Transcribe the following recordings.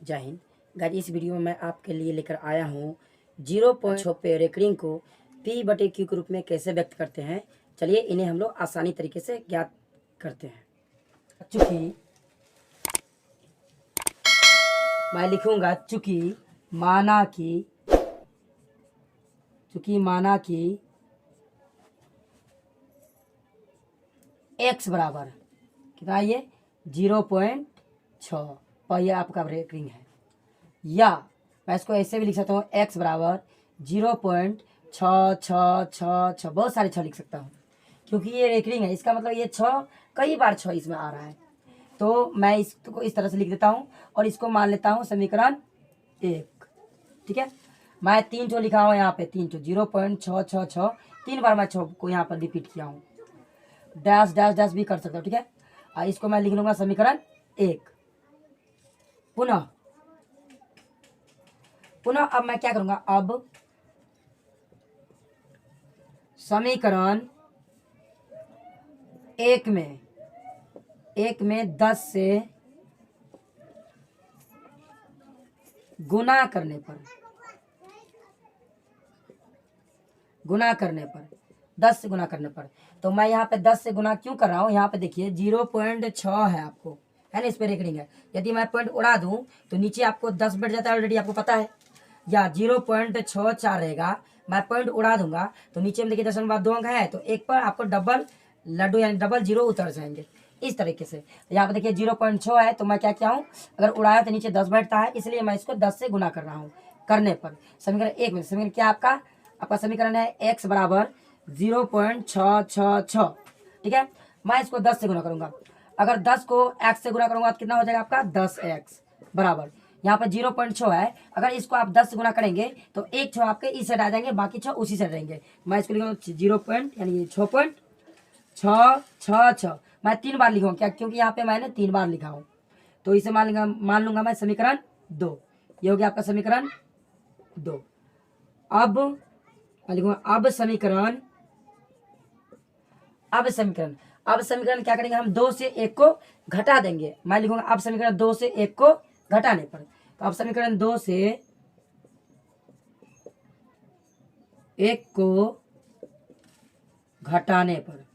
जय हिंद गाइस। इस वीडियो में मैं आपके लिए लेकर आया हूँ 0.6 पे रेकरिंग को P/Q के रूप में कैसे व्यक्त करते हैं। चलिए इन्हें हम लोग आसानी तरीके से ज्ञात करते हैं। चूंकि मैं लिखूंगा चूंकि माना कि x बराबर कितना, ये 0.6 पर यह आपका रेकरिंग है। या मैं इसको ऐसे भी लिख सकता हूँ x बराबर 0.6666, बहुत सारे 6 लिख सकता हूँ क्योंकि ये रेकरिंग है। इसका मतलब ये 6 कई बार 6 इसमें आ रहा है, तो मैं इसको इस तरह से लिख देता हूँ और इसको मान लेता हूँ समीकरण 1। ठीक है, मैं 3 ठो लिखा हूँ यहाँ पे, 3 ठो 0.666, 3 बार मैं 6 को यहाँ पर रिपीट किया हूँ। डैश डैश डैश भी कर सकता हूँ। ठीक है, इसको मैं लिख लूंगा समीकरण 1। पुनः अब मैं क्या करूंगा, अब समीकरण 1 में 10 से गुना करने पर 10 से गुना करने पर, तो मैं यहाँ पे 10 से गुना क्यों कर रहा हूँ, यहाँ पे देखिए 0.6 है आपको, है ना, इस पे रेकरिंग है। यदि मैं पॉइंट उड़ा दूं तो नीचे आपको 10 बैठ जाता है, ऑलरेडी आपको पता है। या 0.64 रहेगा, मैं पॉइंट उड़ा दूंगा तो नीचे में देखिए 0.2 अंक है, तो एक पर आपको डबल लड्डू यानी डबल जीरो उतर जाएंगे इस तरीके से। यहाँ पे देखिए 0.6 है, तो मैं क्या किया हूँ, अगर उड़ाया तो नीचे 10 बैठता है, इसलिए मैं इसको 10 से गुना कर रहा हूँ। करने पर समीकरण 1 में समीकरण क्या आपका समीकरण है x बराबर 0.666। ठीक है, मैं इसको 10 से गुना करूंगा। अगर 10 को x से गुना करूंगा तो कितना हो जाएगा आपका 10x बराबर, यहाँ पर 0.6 है, अगर इसको आप 10 से गुना करेंगे तो एक 6 आपके इस साइड आ जाएंगे, बाकी 6 उसी साइड रहेंगे। मैं इसको लिखूंगा 0 यानी 6.666, मैं 3 बार लिखूंगा क्या, क्योंकि यहाँ पे मैंने 3 बार लिखा हूँ, तो इसे मान लूंगा मैं समीकरण 2। ये हो गया आपका समीकरण 2। अब मैं लिखूंगा अब समीकरण क्या करेंगे हम, 2 से 1 को घटा देंगे। मैं लिखूंगा अब समीकरण 2 से 1 को घटाने पर, तो अब समीकरण 2 से 1 को घटाने पर,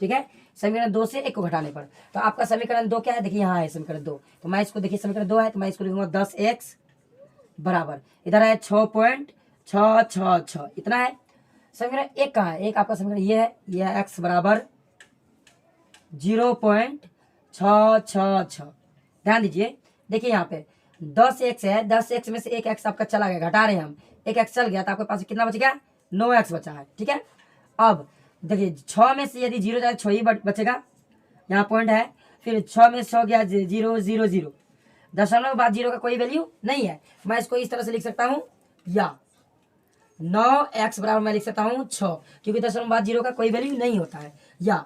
ठीक है, समीकरण 2 से 1 को घटाने पर, तो आपका समीकरण 2 क्या है, देखिए यहाँ है समीकरण 2, तो मैं इसको देखिए समीकरण 2 है, तो मैं इसको लिखूंगा 10x बराबर, इधर है 6.666, इतना है। समीकरण 1 कहाँ है, एक आपका समीकरण ये है x बराबर 0.666। ध्यान दीजिए, देखिए यहाँ पे 10x है, 10x में से एक x आपका चला गया, घटा रहे हैं हम, एक x चल गया तो आपके पास कितना बच गया, 9x बचा है। ठीक है, अब देखिए 6 में से यदि 0 जाए 6 ही बचेगा, यहाँ पॉइंट है, फिर 6 में से 6 गया 0 0 0, दशमलव बाद 0 का कोई वैल्यू नहीं है। मैं इसको इस तरह से लिख सकता हूँ, या 9x बराबर मैं लिख सकता हूँ 6, क्योंकि दशमलव बाद 0 का कोई वैल्यू नहीं होता है। या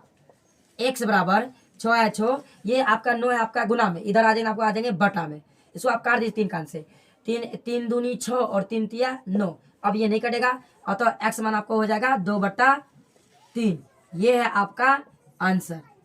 x बराबर 6 है 6, ये आपका 9 है आपका गुना में, इधर आ जाएंगे आपको आ जाएंगे बटा में, इसको आप काट दीजिए 3 कान से, 3 दूनी 6 और 3 तिया 9, अब ये नहीं कटेगा, अतः x मान आपको हो जाएगा 2/3। ये है आपका आंसर।